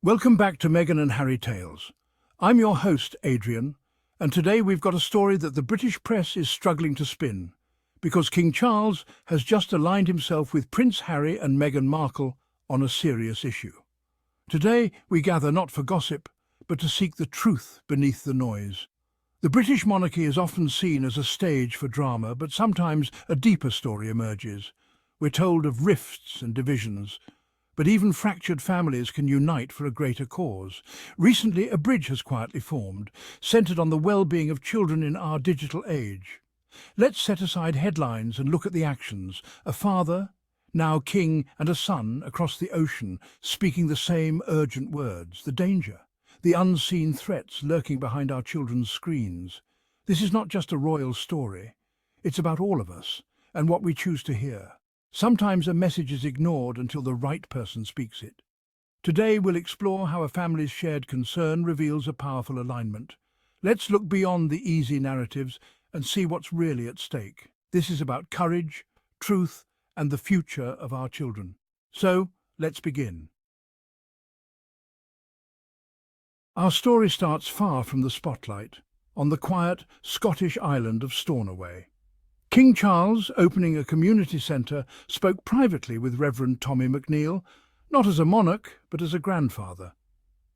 Welcome back to Meghan and Harry Tales. I'm your host, Adrian, and today we've got a story that the British press is struggling to spin, because King Charles has just aligned himself with Prince Harry and Meghan Markle on a serious issue. Today we gather not for gossip, but to seek the truth beneath the noise. The British monarchy is often seen as a stage for drama, but sometimes a deeper story emerges. We're told of rifts and divisions, but even fractured families can unite for a greater cause. Recently, a bridge has quietly formed, centred on the well-being of children in our digital age. Let's set aside headlines and look at the actions. A father, now king, and a son across the ocean, speaking the same urgent words. The danger, the unseen threats lurking behind our children's screens. This is not just a royal story. It's about all of us and what we choose to hear. Sometimes a message is ignored until the right person speaks it. Today we'll explore how a family's shared concern reveals a powerful alignment. Let's look beyond the easy narratives and see what's really at stake. This is about courage, truth, and the future of our children. So, let's begin. Our story starts far from the spotlight, on the quiet Scottish island of Stornoway. King Charles, opening a community centre, spoke privately with Reverend Tommy McNeill, not as a monarch, but as a grandfather.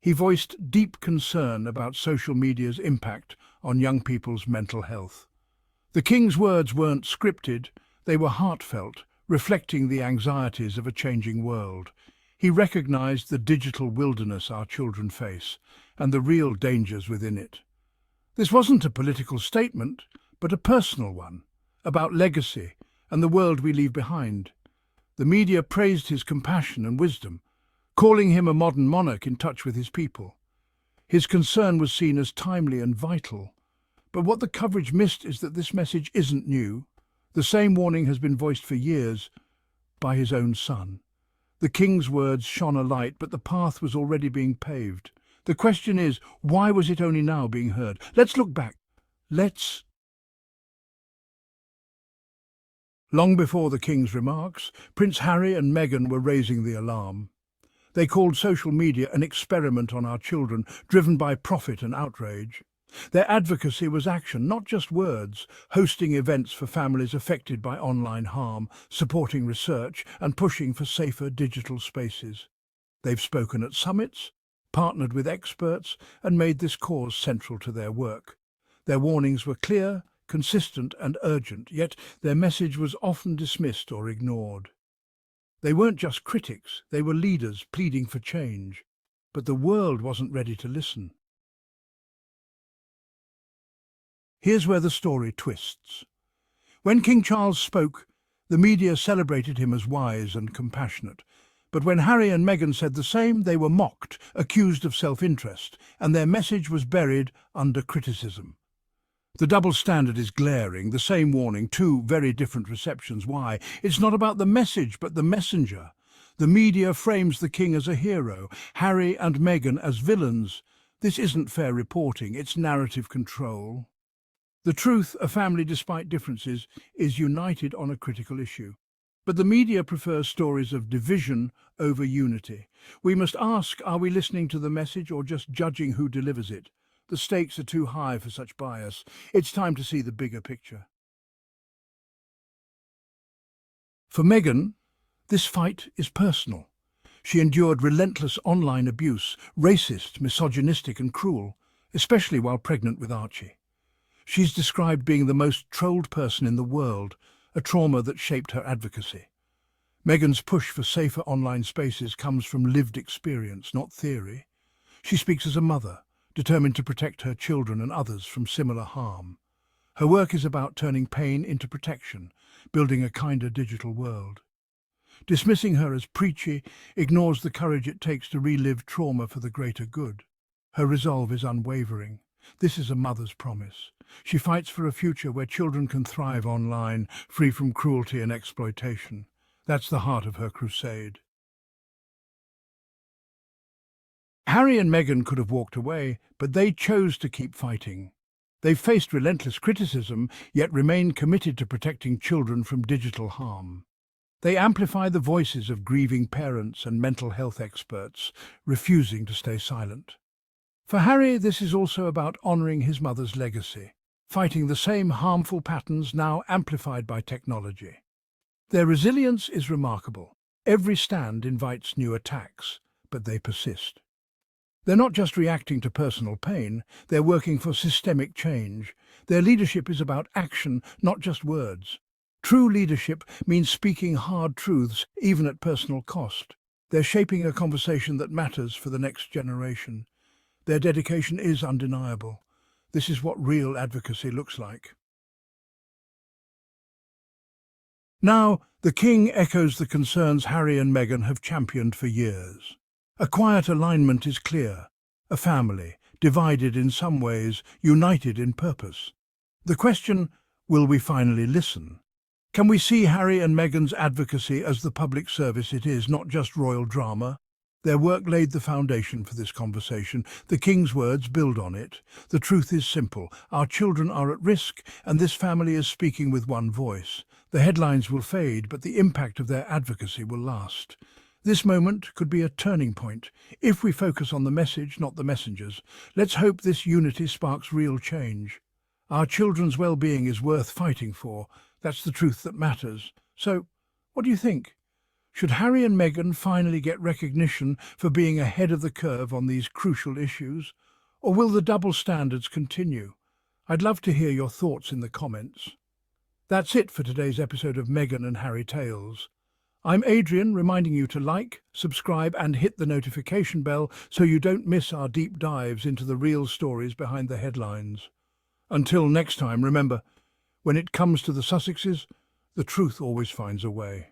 He voiced deep concern about social media's impact on young people's mental health. The King's words weren't scripted, they were heartfelt, reflecting the anxieties of a changing world. He recognised the digital wilderness our children face, and the real dangers within it. This wasn't a political statement, but a personal one, about legacy and the world we leave behind. The media praised his compassion and wisdom, calling him a modern monarch in touch with his people. His concern was seen as timely and vital. But what the coverage missed is that this message isn't new. The same warning has been voiced for years by his own son. The King's words shone a light, but the path was already being paved. The question is, why was it only now being heard? Let's look back. Long before the King's remarks, Prince Harry and Meghan were raising the alarm. They called social media an experiment on our children, driven by profit and outrage. Their advocacy was action, not just words, hosting events for families affected by online harm, supporting research, and pushing for safer digital spaces. They've spoken at summits, partnered with experts, and made this cause central to their work. Their warnings were clear, consistent and urgent, yet their message was often dismissed or ignored. They weren't just critics, they were leaders pleading for change. But the world wasn't ready to listen. Here's where the story twists. When King Charles spoke, the media celebrated him as wise and compassionate. But when Harry and Meghan said the same, they were mocked, accused of self-interest, and their message was buried under criticism. The double standard is glaring, the same warning, two very different receptions. Why? It's not about the message, but the messenger. The media frames the king as a hero, Harry and Meghan as villains. This isn't fair reporting, it's narrative control. The truth, a family, despite differences, is united on a critical issue. But the media prefers stories of division over unity. We must ask, are we listening to the message or just judging who delivers it? The stakes are too high for such bias. It's time to see the bigger picture. For Meghan, this fight is personal. She endured relentless online abuse, racist, misogynistic and cruel, especially while pregnant with Archie. She's described being the most trolled person in the world, a trauma that shaped her advocacy. Meghan's push for safer online spaces comes from lived experience, not theory. She speaks as a mother, determined to protect her children and others from similar harm. Her work is about turning pain into protection, building a kinder digital world. Dismissing her as preachy ignores the courage it takes to relive trauma for the greater good. Her resolve is unwavering. This is a mother's promise. She fights for a future where children can thrive online, free from cruelty and exploitation. That's the heart of her crusade. Harry and Meghan could have walked away, but they chose to keep fighting. They've faced relentless criticism, yet remain committed to protecting children from digital harm. They amplify the voices of grieving parents and mental health experts, refusing to stay silent. For Harry, this is also about honouring his mother's legacy, fighting the same harmful patterns now amplified by technology. Their resilience is remarkable. Every stand invites new attacks, but they persist. They're not just reacting to personal pain, they're working for systemic change. Their leadership is about action, not just words. True leadership means speaking hard truths, even at personal cost. They're shaping a conversation that matters for the next generation. Their dedication is undeniable. This is what real advocacy looks like. Now, the King echoes the concerns Harry and Meghan have championed for years. A quiet alignment is clear. A family, divided in some ways, united in purpose. The question, will we finally listen? Can we see Harry and Meghan's advocacy as the public service it is, not just royal drama? Their work laid the foundation for this conversation. The King's words build on it. The truth is simple. Our children are at risk, and this family is speaking with one voice. The headlines will fade, but the impact of their advocacy will last. This moment could be a turning point. If we focus on the message, not the messengers, let's hope this unity sparks real change. Our children's well-being is worth fighting for. That's the truth that matters. So, what do you think? Should Harry and Meghan finally get recognition for being ahead of the curve on these crucial issues? Or will the double standards continue? I'd love to hear your thoughts in the comments. That's it for today's episode of Meghan and Harry Tales. I'm Adrian, reminding you to like, subscribe and hit the notification bell so you don't miss our deep dives into the real stories behind the headlines. Until next time, remember, when it comes to the Sussexes, the truth always finds a way.